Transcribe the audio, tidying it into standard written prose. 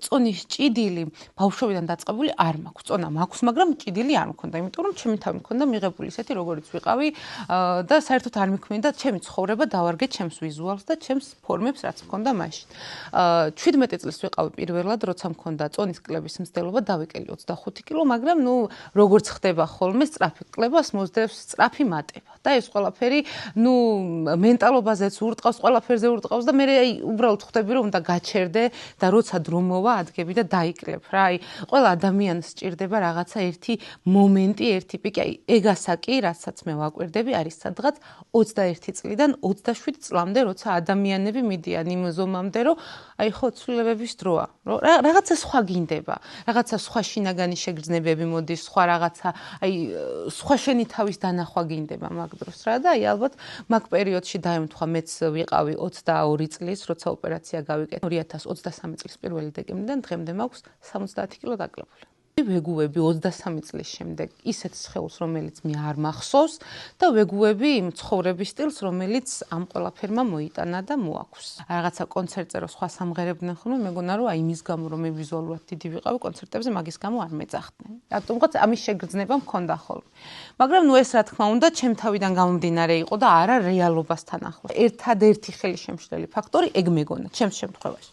წონის ჭიდილი ბავშვობიდან დაწყებული არ მაქვს. წონა მაქვს, მაგრამ ჭიდილი არ მქონდა, იმიტომ რომ ჩემი თავი მქონდა მიღებული ისეთი, როგორიც ვიყავი და საერთოდ არ მიქმნიდა ჩემი ცხოვრება დავარგე ჩემს ვიზუალს და ჩემს ფორმებს, რაც მქონდა მაშინ. 17 წელს ვიყავი პირველად, როცა მქონდა წონის კლების მცდელობა, დავიკელი 25 კილო, მაგრამ როგორც ხდება ხოლმე სწრაფი კლებას მოსდევს სწრაფი მატება. და ეს ყველაფერი, მენტალობაზეც ურტყავს, ყველაფერზე ურტყავს და მე უბრალოდ ხვდები, რომ უნდა გაჩერდე და როცა დრო მოვა, ადგები და დაიკლებ რა. ყველა ადამიანს სჭირდება რაღაცა ერთი მომენტი, ერთი პიკი. ეგ ასაკი, რასაც მე ვაკვირდები, არის სადღაც 21 წლიდან 27 წლამდე, როცა ადამიანები მიდიან იმ ზომამდე, რომ ხო, ცვლილებების დროა. რაღაცა სხვა გინდება, რაღაცა სხვა შინაგანი შეგრძნებები მოდის, სხვა რაღაცა, სხვა შენი თავის დანახვა გინდება მაგ დროს რა და ალბათ მაგ პერიოდში დაემთხვა მეც ვიყავი 22 წლის, როცა ოპერაცია გავიკეთე 2023 წლის 1 დეკემბრიდან დღემდე მაქვს 70 კილო დაკლებული. ვეგუები 23 წლის შემდეგ ისეთ სხეულს, რომელიც მე არ მახსოვს და ვეგუები იმ ცხოვრების სტილს, რომელიც ამ ყველაფერმა მოიტანა და მოაქვს. რაღაცა კონცერტზე რო სხვა სამღერებდნენ ხოლმე, მეგონა რომ იმის გამო რომ მე ვიზუალურად დიდი ვიყავი კონცერტებზე, მაგის გამო არ მეძახდნენ. რატომღაც ამის შეგრძნება მქონდა ხოლმე. მაგრამ ეს რა თქმა უნდა, ჩემ თავიდან გამომდინარე იყო და არა რეალობასთან ახლოს. ერთადერთი ხელშემშლელი ფაქტორი ეგ მეგონა ჩემს შემთხვევაში.